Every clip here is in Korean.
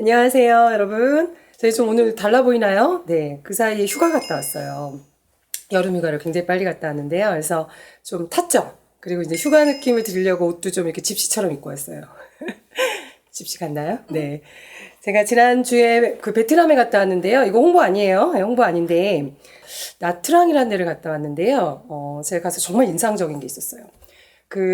안녕하세요, 여러분. 저희 좀 오늘 달라 보이나요? 네, 그 사이에 휴가 갔다 왔어요. 여름 휴가를 굉장히 빨리 갔다 왔는데요. 그래서 좀 탔죠? 그리고 이제 휴가 느낌을 드리려고 옷도 좀 이렇게 집시처럼 입고 왔어요. 집시 같나요? 네. 제가 지난주에 그 베트남에 갔다 왔는데요. 이거 홍보 아니에요. 네, 홍보 아닌데, 나트랑이라는 데를 갔다 왔는데요. 제가 가서 정말 인상적인 게 있었어요.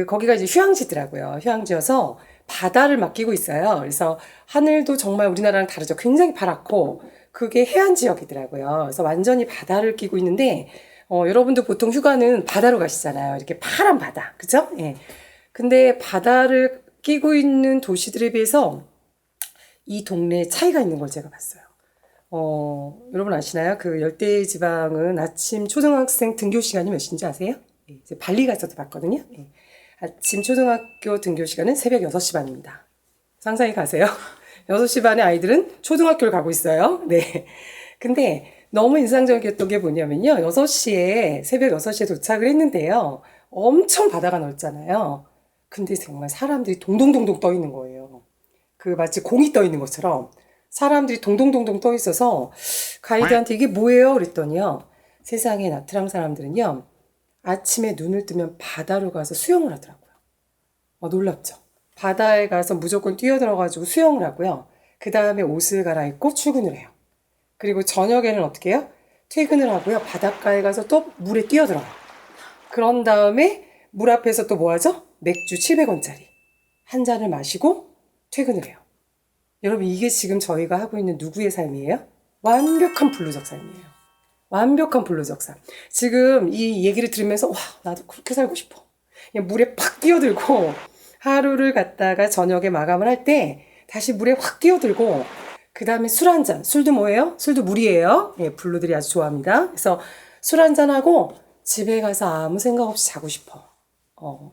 거기가 이제 휴양지더라고요. 휴양지여서 바다를 맡기고 있어요. 그래서 하늘도 정말 우리나라랑 다르죠. 굉장히 파랗고, 그게 해안 지역이더라고요. 그래서 완전히 바다를 끼고 있는데, 여러분도 보통 휴가는 바다로 가시잖아요. 이렇게 파란 바다. 그죠? 예. 근데 바다를 끼고 있는 도시들에 비해서 이 동네에 차이가 있는 걸 제가 봤어요. 여러분 아시나요? 그 열대 지방은 아침 초등학생 등교 시간이 몇 시인지 아세요? 예, 이제 발리 가서도 봤거든요. 예. 아침 초등학교 등교 시간은 새벽 6시 반입니다. 상상이 가세요? 6시 반에 아이들은 초등학교를 가고 있어요. 네. 근데 너무 인상적이었던 게 뭐냐면요. 새벽 6시에 도착을 했는데요. 엄청 바다가 넓잖아요. 근데 정말 사람들이 동동동동 떠 있는 거예요. 마치 공이 떠 있는 것처럼 사람들이 동동동동 떠 있어서 가이드한테 이게 뭐예요? 그랬더니요. 세상에 나트랑 사람들은요. 아침에 눈을 뜨면 바다로 가서 수영을 하더라고요. 놀랍죠? 바다에 가서 무조건 뛰어들어가지고 수영을 하고요. 그 다음에 옷을 갈아입고 출근을 해요. 그리고 저녁에는 어떻게 해요? 퇴근을 하고요. 바닷가에 가서 또 물에 뛰어들어요. 그런 다음에 물 앞에서 또 뭐 하죠? 맥주 700원짜리 한 잔을 마시고 퇴근을 해요. 여러분 이게 지금 저희가 하고 있는 누구의 삶이에요? 완벽한 불로적 삶이에요. 완벽한 불로적 삶. 지금 이 얘기를 들으면서 와 나도 그렇게 살고 싶어. 그냥 물에 팍 뛰어들고 하루를 갔다가 저녁에 마감을 할 때 다시 물에 확 뛰어들고 그 다음에 술 한 잔. 술도 뭐예요? 술도 물이에요. 예, 블루들이 아주 좋아합니다. 그래서 술 한 잔하고 집에 가서 아무 생각 없이 자고 싶어.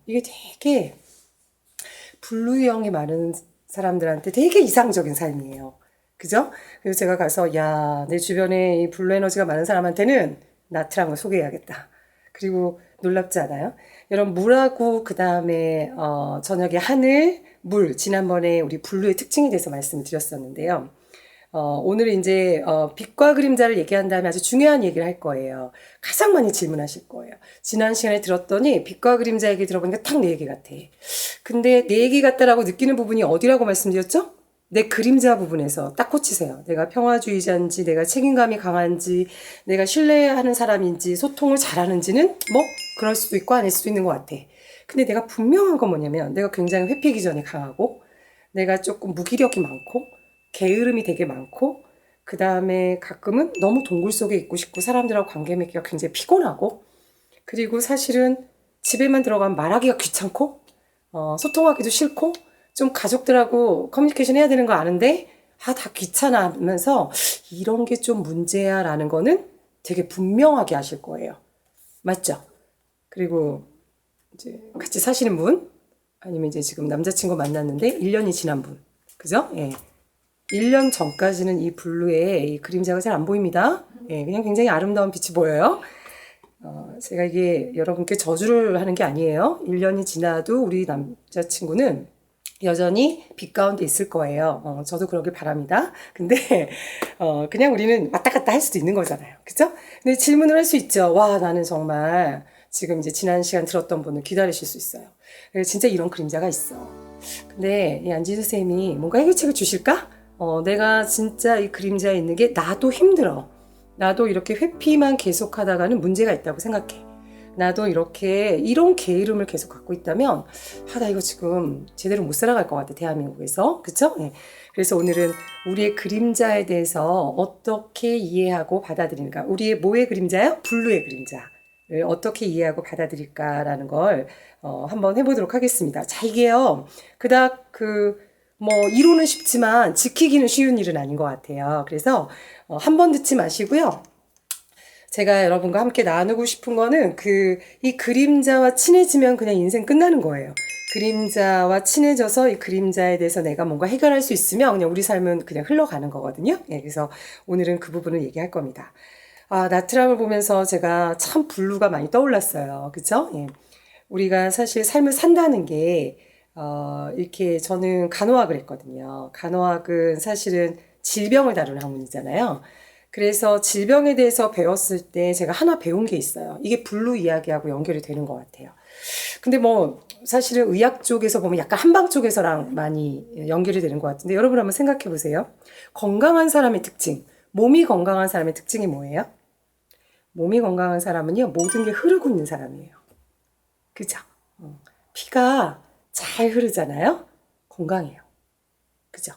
이게 되게 블루형이 많은 사람들한테 되게 이상적인 삶이에요. 그죠? 그래서 제가 가서, 야, 내 주변에 이 블루 에너지가 많은 사람한테는 나트랑을 소개해야겠다. 그리고 놀랍지 않아요? 여러분, 물하고, 그 다음에, 저녁에 하늘, 물. 지난번에 우리 블루의 특징에 대해서 말씀을 드렸었는데요. 오늘 이제, 빛과 그림자를 얘기한 다음에 아주 중요한 얘기를 할 거예요. 가장 많이 질문하실 거예요. 지난 시간에 들었더니 빛과 그림자 얘기 들어보니까 딱 내 얘기 같아. 근데 내 얘기 같다라고 느끼는 부분이 어디라고 말씀드렸죠? 내 그림자 부분에서 딱 꽂히세요. 내가 평화주의자인지, 내가 책임감이 강한지, 내가 신뢰하는 사람인지, 소통을 잘하는지는 뭐 그럴 수도 있고 아닐 수도 있는 것 같아. 근데 내가 분명한 건 뭐냐면 내가 굉장히 회피기전이 강하고 내가 조금 무기력이 많고 게으름이 되게 많고 그 다음에 가끔은 너무 동굴 속에 있고 싶고 사람들하고 관계 맺기가 굉장히 피곤하고 그리고 사실은 집에만 들어가면 말하기가 귀찮고 소통하기도 싫고 좀 가족들하고 커뮤니케이션 해야 되는 거 아는데 다 귀찮아 하면서 이런 게 좀 문제야 라는 거는 되게 분명하게 아실 거예요. 맞죠? 그리고 이제 같이 사시는 분 아니면 이제 지금 남자친구 만났는데 1년이 지난 분 그죠? 예. 1년 전까지는 이 블루의 이 그림자가 잘 안 보입니다. 예, 그냥 굉장히 아름다운 빛이 보여요. 제가 이게 여러분께 저주를 하는 게 아니에요. 1년이 지나도 우리 남자친구는 여전히 빛 가운데 있을 거예요. 저도 그러길 바랍니다. 근데, 그냥 우리는 왔다 갔다 할 수도 있는 거잖아요. 그죠? 근데 질문을 할 수 있죠. 와, 나는 정말 지금 이제 지난 시간 들었던 분을 기다리실 수 있어요. 진짜 이런 그림자가 있어. 근데 이 안지수 쌤이 뭔가 해결책을 주실까? 내가 진짜 이 그림자에 있는 게 나도 힘들어. 나도 이렇게 회피만 계속 하다가는 문제가 있다고 생각해. 나도 이런 게으름을 계속 갖고 있다면, 나 이거 지금 제대로 못 살아갈 것 같아, 대한민국에서. 그쵸? 네. 그래서 오늘은 우리의 그림자에 대해서 어떻게 이해하고 받아들이는가. 우리의 뭐의 그림자요? 블루의 그림자를 어떻게 이해하고 받아들일까라는 걸, 한번 해보도록 하겠습니다. 자, 이게요. 이론은 쉽지만 지키기는 쉬운 일은 아닌 것 같아요. 그래서, 한 번 듣지 마시고요. 제가 여러분과 함께 나누고 싶은 거는 이 그림자와 친해지면 그냥 인생 끝나는 거예요. 그림자와 친해져서 이 그림자에 대해서 내가 뭔가 해결할 수 있으면 그냥 우리 삶은 그냥 흘러가는 거거든요. 예, 그래서 오늘은 그 부분을 얘기할 겁니다. 나트랑을 보면서 제가 참 블루가 많이 떠올랐어요. 그쵸? 예. 우리가 사실 삶을 산다는 게 이렇게 저는 간호학을 했거든요. 간호학은 사실은 질병을 다루는 학문이잖아요. 그래서 질병에 대해서 배웠을 때 제가 하나 배운 게 있어요. 이게 블루 이야기하고 연결이 되는 것 같아요. 근데 뭐 사실은 의학 쪽에서 보면 약간 한방 쪽에서랑 많이 연결이 되는 것 같은데 여러분 한번 생각해 보세요. 건강한 사람의 특징, 몸이 건강한 사람의 특징이 뭐예요? 몸이 건강한 사람은요, 모든 게 흐르고 있는 사람이에요. 그죠? 피가 잘 흐르잖아요? 건강해요. 그죠?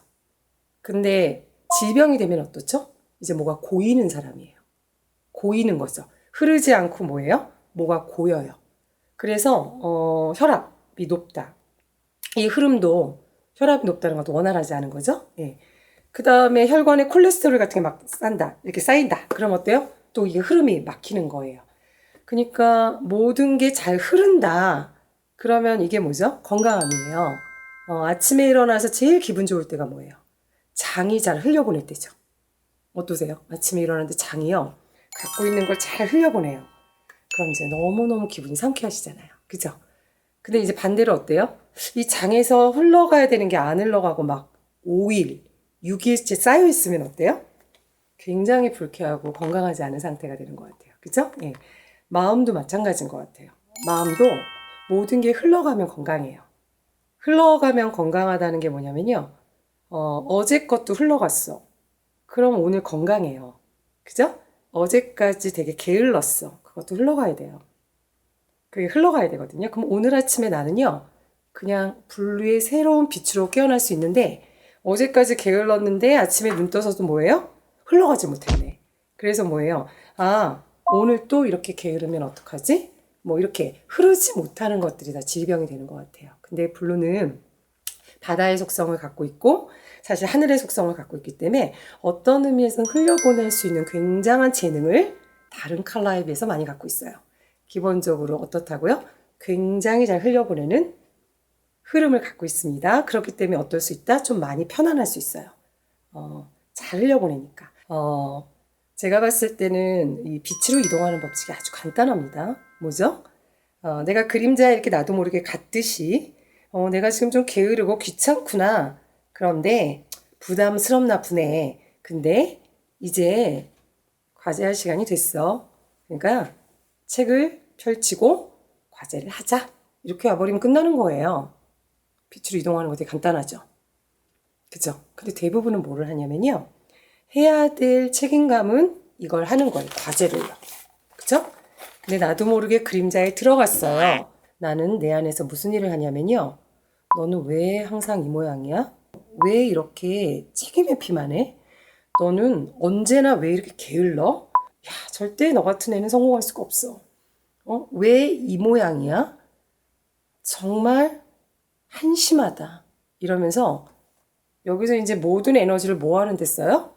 근데 질병이 되면 어떻죠? 이제 뭐가 고이는 사람이에요. 고이는 거죠. 흐르지 않고 뭐예요? 뭐가 고여요. 그래서 혈압이 높다. 이 흐름도 혈압이 높다는 것도 원활하지 않은 거죠. 예. 그 다음에 혈관에 콜레스테롤 같은 게 막 쌓인다. 이렇게 쌓인다. 그럼 어때요? 또 이게 흐름이 막히는 거예요. 그러니까 모든 게 잘 흐른다. 그러면 이게 뭐죠? 건강함이에요. 아침에 일어나서 제일 기분 좋을 때가 뭐예요? 장이 잘 흘려보낼 때죠. 어떠세요? 아침에 일어났는데 장이요. 갖고 있는 걸 잘 흘려보내요. 그럼 이제 너무너무 기분이 상쾌하시잖아요. 그죠? 근데 이제 반대로 어때요? 이 장에서 흘러가야 되는 게 안 흘러가고 막 5일, 6일째 쌓여 있으면 어때요? 굉장히 불쾌하고 건강하지 않은 상태가 되는 것 같아요. 그죠? 예. 마음도 마찬가지인 것 같아요. 마음도 모든 게 흘러가면 건강해요. 흘러가면 건강하다는 게 뭐냐면요. 어제 것도 흘러갔어. 그럼 오늘 건강해요. 그죠? 어제까지 되게 게을렀어. 그것도 흘러가야 돼요. 그게 흘러가야 되거든요. 그럼 오늘 아침에 나는요, 그냥 분류의 새로운 빛으로 깨어날 수 있는데, 어제까지 게을렀는데 아침에 눈 떠서도 뭐예요? 흘러가지 못했네. 그래서 뭐예요? 아, 오늘 또 이렇게 게으르면 어떡하지? 뭐 이렇게 흐르지 못하는 것들이 다 질병이 되는 것 같아요. 근데 블루는 바다의 속성을 갖고 있고 사실 하늘의 속성을 갖고 있기 때문에 어떤 의미에서는 흘려보낼 수 있는 굉장한 재능을 다른 컬러에 비해서 많이 갖고 있어요. 기본적으로 어떻다고요? 굉장히 잘 흘려보내는 흐름을 갖고 있습니다. 그렇기 때문에 어떨 수 있다? 좀 많이 편안할 수 있어요. 잘 흘려보내니까. 제가 봤을 때는 이 빛으로 이동하는 법칙이 아주 간단합니다. 뭐죠? 내가 그림자에 이렇게 나도 모르게 갔듯이 내가 지금 좀 게으르고 귀찮구나. 그런데 부담스럽나 보네. 근데 이제 과제할 시간이 됐어. 그러니까 책을 펼치고 과제를 하자. 이렇게 와버리면 끝나는 거예요. 빛으로 이동하는 거 되게 간단하죠. 그죠? 근데 대부분은 뭐를 하냐면요. 해야 될 책임감은 이걸 하는 거예요. 과제를요. 그죠? 근데 나도 모르게 그림자에 들어갔어요. 나는 내 안에서 무슨 일을 하냐면요. 너는 왜 항상 이 모양이야? 왜 이렇게 책임의 피만 해? 너는 언제나 왜 이렇게 게을러? 야, 절대 너 같은 애는 성공할 수가 없어. 왜 이 모양이야? 정말 한심하다. 이러면서 여기서 이제 모든 에너지를 뭐 하는 데 써요?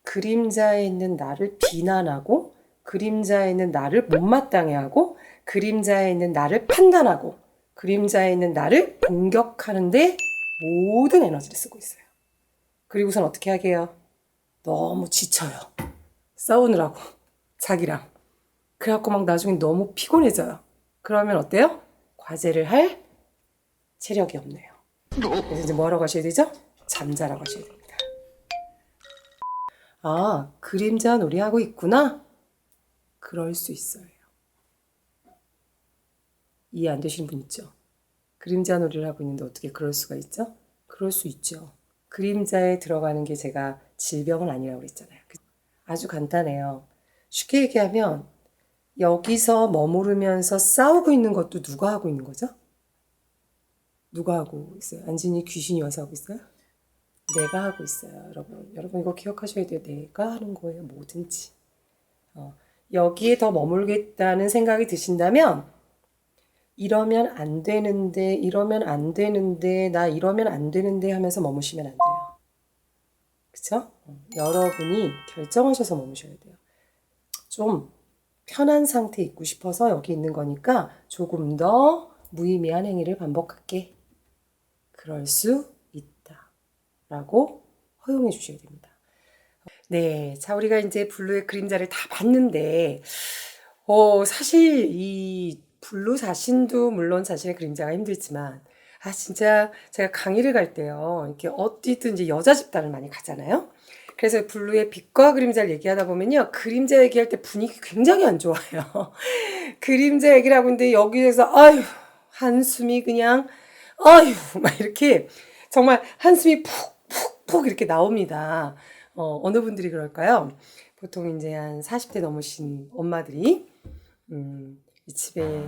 그림자에 있는 나를 비난하고 그림자에 있는 나를 못마땅해 하고 그림자에 있는 나를 판단하고 그림자에 있는 나를 공격하는데 모든 에너지를 쓰고 있어요. 그리고선 어떻게 하게요? 너무 지쳐요. 싸우느라고 자기랑. 그래갖고 막 나중에 너무 피곤해져요. 그러면 어때요? 과제를 할 체력이 없네요. 그래서 이제 뭐 하러 가셔야 되죠? 잠자러 가셔야 됩니다. 아, 그림자 놀이하고 있구나? 그럴 수 있어요. 이해 안 되시는 분 있죠? 그림자 놀이를 하고 있는데 어떻게 그럴 수가 있죠? 그럴 수 있죠. 그림자에 들어가는 게 제가 질병은 아니라고 그랬잖아요. 아주 간단해요. 쉽게 얘기하면 여기서 머무르면서 싸우고 있는 것도 누가 하고 있는 거죠? 누가 하고 있어요? 안진이 귀신이 와서 하고 있어요? 내가 하고 있어요. 여러분 이거 기억하셔야 돼요. 내가 하는 거예요. 뭐든지. 여기에 더 머물겠다는 생각이 드신다면 이러면 안 되는데 이러면 안 되는데 나 이러면 안 되는데 하면서 머무시면 안 돼요. 그쵸? 여러분이 결정하셔서 머무셔야 돼요. 좀 편한 상태에 있고 싶어서 여기 있는 거니까 조금 더 무의미한 행위를 반복할게. 그럴 수 있다. 라고 허용해 주셔야 됩니다. 네. 자, 우리가 이제 블루의 그림자를 다 봤는데, 사실 이 블루 자신도 물론 자신의 그림자가 힘들지만, 진짜 제가 강의를 갈 때요. 이렇게 어디든 이제 여자 집단을 많이 가잖아요. 그래서 블루의 빛과 그림자를 얘기하다 보면요. 그림자 얘기할 때 분위기 굉장히 안 좋아요. 그림자 얘기를 하고 있는데 여기에서 아유, 한숨이 그냥 아유, 막 이렇게 정말 한숨이 푹푹푹 이렇게 나옵니다. 어느 분들이 그럴까요? 보통 이제 한 40대 넘으신 엄마들이 이 집에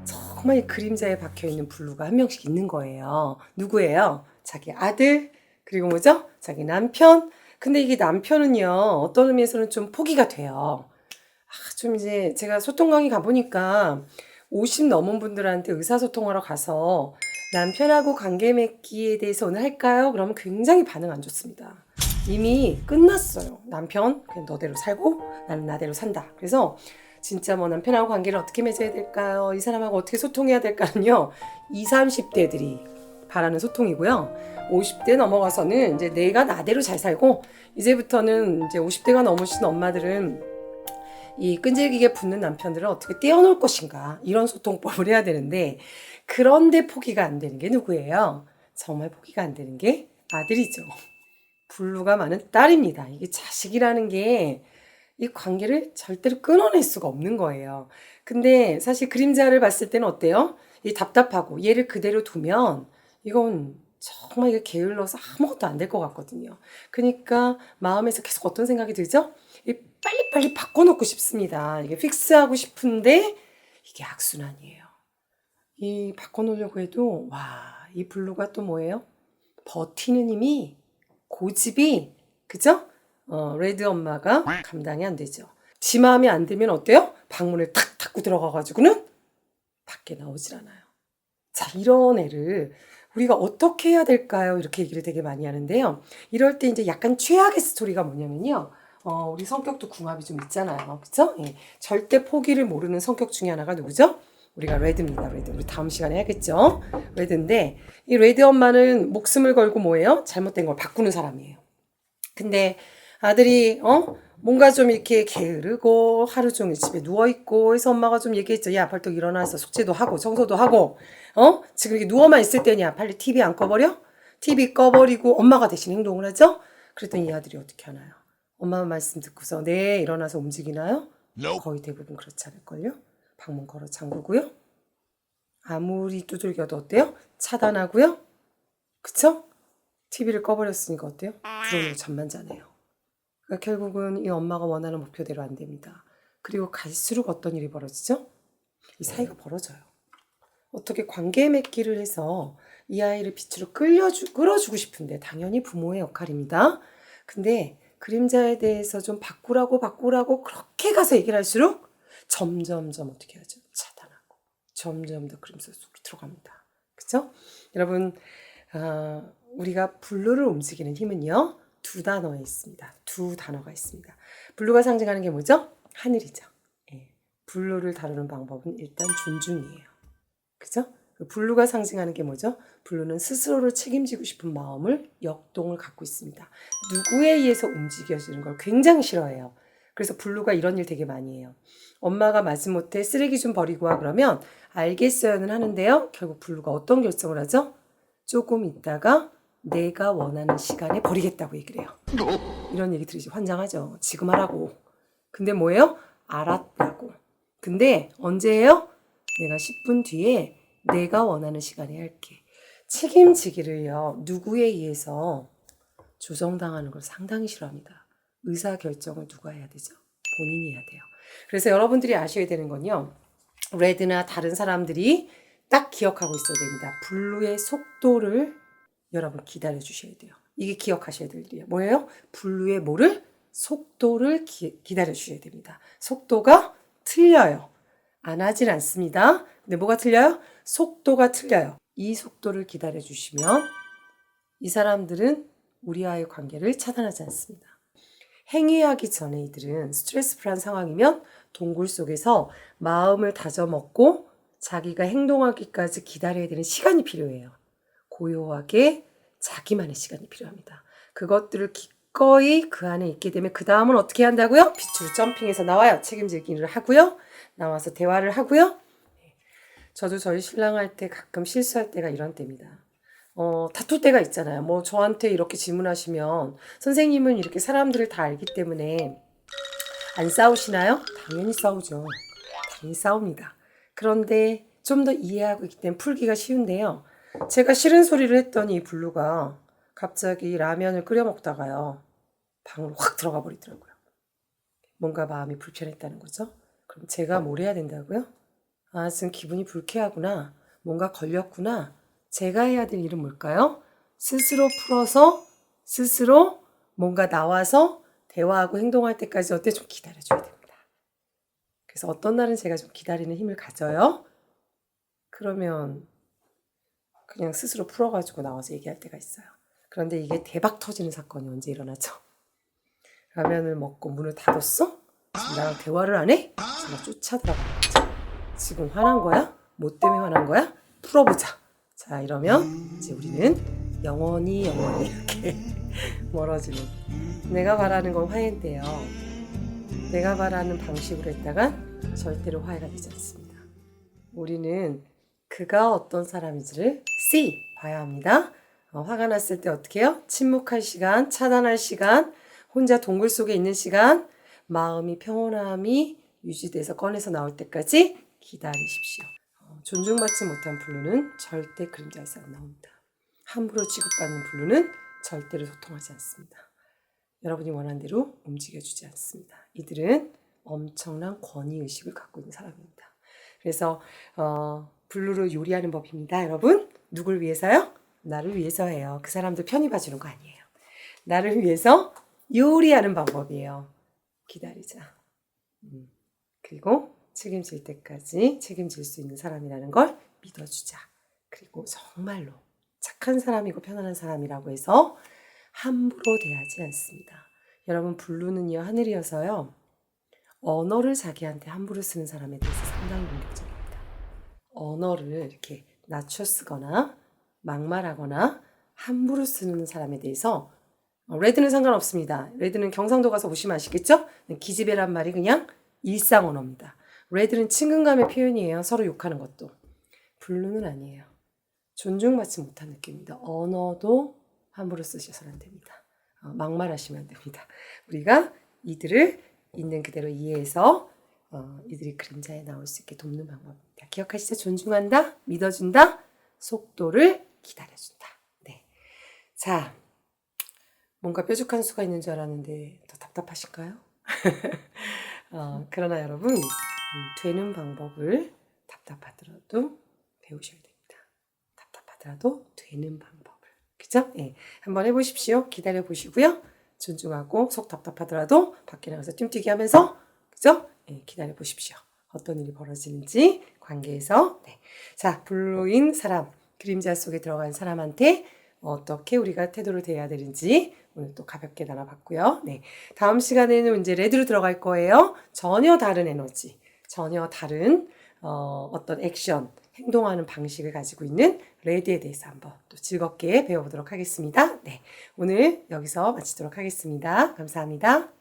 정말 이 그림자에 박혀 있는 블루가 한 명씩 있는 거예요. 누구예요? 자기 아들, 그리고 뭐죠? 자기 남편. 근데 이게 남편은요, 어떤 의미에서는 좀 포기가 돼요. 좀 이제 제가 소통 강의 가보니까 50 넘은 분들한테 의사소통하러 가서 남편하고 관계 맺기에 대해서 오늘 할까요? 그러면 굉장히 반응 안 좋습니다. 이미 끝났어요. 남편, 그냥 너대로 살고 나는 나대로 산다. 그래서 진짜 뭐 남편하고 관계를 어떻게 맺어야 될까요? 이 사람하고 어떻게 소통해야 될까는요. 20, 30대들이 바라는 소통이고요. 50대 넘어가서는 이제 내가 나대로 잘 살고 이제부터는 이제 50대가 넘으신 엄마들은 이 끈질기게 붙는 남편들을 어떻게 떼어놓을 것인가 이런 소통법을 해야 되는데 그런데 포기가 안 되는 게 누구예요? 정말 포기가 안 되는 게 아들이죠. 블루가 많은 딸입니다. 이게 자식이라는 게 이 관계를 절대로 끊어낼 수가 없는 거예요. 근데 사실 그림자를 봤을 때는 어때요? 이 답답하고 얘를 그대로 두면 이건 정말 이게 게을러서 아무것도 안 될 것 같거든요. 그러니까 마음에서 계속 어떤 생각이 들죠? 이 빨리빨리 바꿔놓고 싶습니다. 이게 픽스하고 싶은데 이게 악순환이에요. 이 바꿔놓으려고 해도 이 블루가 또 뭐예요? 버티는 힘이 고집이 그죠? 레드 엄마가 감당이 안 되죠. 지 마음에 안 들면 어때요? 방문을 탁 닫고 들어가가지고는 밖에 나오질 않아요. 자, 이런 애를 우리가 어떻게 해야 될까요? 이렇게 얘기를 되게 많이 하는데요. 이럴 때 이제 약간 최악의 스토리가 뭐냐면요. 우리 성격도 궁합이 좀 있잖아요. 그쵸? 예. 절대 포기를 모르는 성격 중에 하나가 누구죠? 우리가 레드입니다. 레드. 우리 다음 시간에 해야겠죠? 레드인데, 이 레드 엄마는 목숨을 걸고 뭐예요? 잘못된 걸 바꾸는 사람이에요. 근데 아들이, 뭔가 좀 이렇게 게으르고 하루 종일 집에 누워있고 해서 엄마가 좀 얘기했죠. 야, 벌떡 일어나서 숙제도 하고 청소도 하고, 지금 이렇게 누워만 있을 때냐? 빨리 TV 안 꺼버려? TV 꺼버리고 엄마가 대신 행동을 하죠? 그랬더니 이 아들이 어떻게 하나요? 엄마 말씀 듣고서 네, 일어나서 움직이나요? 거의 대부분 그렇지 않을걸요? 방문 걸어 잠그고요. 아무리 두들겨도 어때요? 차단하고요. 그쵸? TV를 꺼버렸으니까 어때요? 그러고 잠만 자네요. 그러니까 결국은 이 엄마가 원하는 목표대로 안 됩니다. 그리고 갈수록 어떤 일이 벌어지죠? 이 사이가 벌어져요. 어떻게 관계 맺기를 해서 이 아이를 빛으로 끌어주고 싶은데 당연히 부모의 역할입니다. 근데 그림자에 대해서 좀 바꾸라고 그렇게 가서 얘기를 할수록 점점점 어떻게 하죠? 차단하고 점점 더 그림자 속으로 들어갑니다. 그죠? 여러분 우리가 블루를 움직이는 힘은요. 두 단어에 있습니다. 두 단어가 있습니다. 블루가 상징하는 게 뭐죠? 하늘이죠. 예. 블루를 다루는 방법은 일단 존중이에요. 그죠? 블루가 상징하는 게 뭐죠? 블루는 스스로를 책임지고 싶은 마음을 역동을 갖고 있습니다. 누구에 의해서 움직여지는 걸 굉장히 싫어해요. 그래서 블루가 이런 일 되게 많이 해요. 엄마가 마지못해 쓰레기 좀 버리고 와 그러면 알겠어요는 하는데요. 결국 블루가 어떤 결정을 하죠? 조금 있다가 내가 원하는 시간에 버리겠다고 얘기를 해요. 이런 얘기 들으시 환장하죠. 지금 하라고. 근데 뭐예요? 알았다고. 근데 언제 해요? 내가 10분 뒤에 내가 원하는 시간에 할게. 책임지기를요. 누구에 의해서 조정당하는 걸 상당히 싫어합니다. 의사결정을 누가 해야 되죠? 본인이 해야 돼요. 그래서 여러분들이 아셔야 되는 건요. 레드나 다른 사람들이 딱 기억하고 있어야 됩니다. 블루의 속도를 여러분 기다려 주셔야 돼요. 이게 기억하셔야 될 일이에요. 뭐예요? 블루의 뭐를? 속도를 기다려 주셔야 됩니다. 속도가 틀려요. 안 하진 않습니다. 근데 뭐가 틀려요? 속도가 틀려요. 이 속도를 기다려 주시면 이 사람들은 우리와의 관계를 차단하지 않습니다. 행위하기 전에 이들은 스트레스풀한 상황이면 동굴 속에서 마음을 다져먹고 자기가 행동하기까지 기다려야 되는 시간이 필요해요. 고요하게 자기만의 시간이 필요합니다. 그것들을 기꺼이 그 안에 있게 되면 그 다음은 어떻게 한다고요? 빛으로 점핑해서 나와요. 책임질 일을 하고요. 나와서 대화를 하고요. 저도 저희 신랑 할 때 가끔 실수할 때가 이런 때입니다. 다툴 때가 있잖아요. 뭐 저한테 이렇게 질문하시면 선생님은 이렇게 사람들을 다 알기 때문에 안 싸우시나요? 당연히 싸우죠. 당연히 싸웁니다. 그런데 좀 더 이해하고 있기 때문에 풀기가 쉬운데요. 제가 싫은 소리를 했더니 이 블루가 갑자기 라면을 끓여 먹다가요. 방으로 확 들어가 버리더라고요. 뭔가 마음이 불편했다는 거죠. 그럼 제가 뭘 해야 된다고요? 아, 지금 기분이 불쾌하구나. 뭔가 걸렸구나. 제가 해야 될 일은 뭘까요? 스스로 풀어서 스스로 뭔가 나와서 대화하고 행동할 때까지 어때? 좀 기다려줘야 됩니다. 그래서 어떤 날은 제가 좀 기다리는 힘을 가져요. 그러면 그냥 스스로 풀어가지고 나와서 얘기할 때가 있어요. 그런데 이게 대박 터지는 사건이 언제 일어나죠? 라면을 먹고 문을 닫았어? 지금 나랑 대화를 안 해? 제가 쫓아 들어가는 거죠. 지금 화난 거야? 뭐 때문에 화난 거야? 풀어보자. 자, 이러면 이제 우리는 영원히 이렇게 멀어지는. 내가 바라는 건 화해인데요. 내가 바라는 방식으로 했다간 절대로 화해가 되지 않습니다. 우리는 그가 어떤 사람인지를 봐야 합니다. 화가 났을 때 어떻게 해요? 침묵할 시간, 차단할 시간, 혼자 동굴 속에 있는 시간, 마음이 평온함이 유지돼서 꺼내서 나올 때까지 기다리십시오. 존중받지 못한 블루는 절대 그림자에서 안 나옵니다. 함부로 취급받는 블루는 절대로 소통하지 않습니다. 여러분이 원하는 대로 움직여주지 않습니다. 이들은 엄청난 권위의식을 갖고 있는 사람입니다. 그래서 블루를 요리하는 법입니다. 여러분, 누굴 위해서요? 나를 위해서예요. 그 사람들 편히 봐주는 거 아니에요. 나를 위해서 요리하는 방법이에요. 기다리자. 그리고 책임질 때까지 책임질 수 있는 사람이라는 걸 믿어주자. 그리고 정말로 착한 사람이고 편안한 사람이라고 해서 함부로 대하지 않습니다. 여러분, 블루는요, 하늘이어서요, 언어를 자기한테 함부로 쓰는 사람에 대해서 상당히 공격적입니다. 언어를 이렇게 낮춰 쓰거나 막말하거나 함부로 쓰는 사람에 대해서 레드는 상관없습니다. 레드는 경상도 가서 보시면 아시겠죠? 기집애란 말이 그냥 일상 언어입니다. 레드는 친근감의 표현이에요. 서로 욕하는 것도. 블루는 아니에요. 존중받지 못한 느낌입니다. 언어도 함부로 쓰셔서는 안 됩니다. 막말하시면 안 됩니다. 우리가 이들을 있는 그대로 이해해서 이들이 그림자에 나올 수 있게 돕는 방법입니다. 기억하시죠? 존중한다, 믿어준다, 속도를 기다려준다. 네. 자, 뭔가 뾰족한 수가 있는 줄 알았는데 더 답답하실까요? 그러나 여러분, 되는 방법을 답답하더라도 배우셔야 됩니다. 답답하더라도 되는 방법을. 그죠? 예. 한번 해보십시오. 기다려 보시고요. 존중하고 속 답답하더라도 밖에 나가서 뜀뛰기 하면서, 그죠? 예, 기다려 보십시오. 어떤 일이 벌어지는지 관계에서. 네. 자, 블루인 사람, 그림자 속에 들어간 사람한테 어떻게 우리가 태도를 대해야 되는지 오늘 또 가볍게 나눠봤고요. 네. 다음 시간에는 이제 레드로 들어갈 거예요. 전혀 다른 에너지, 전혀 다른 어떤 액션, 행동하는 방식을 가지고 있는 레드에 대해서 한번 또 즐겁게 배워보도록 하겠습니다. 네. 오늘 여기서 마치도록 하겠습니다. 감사합니다.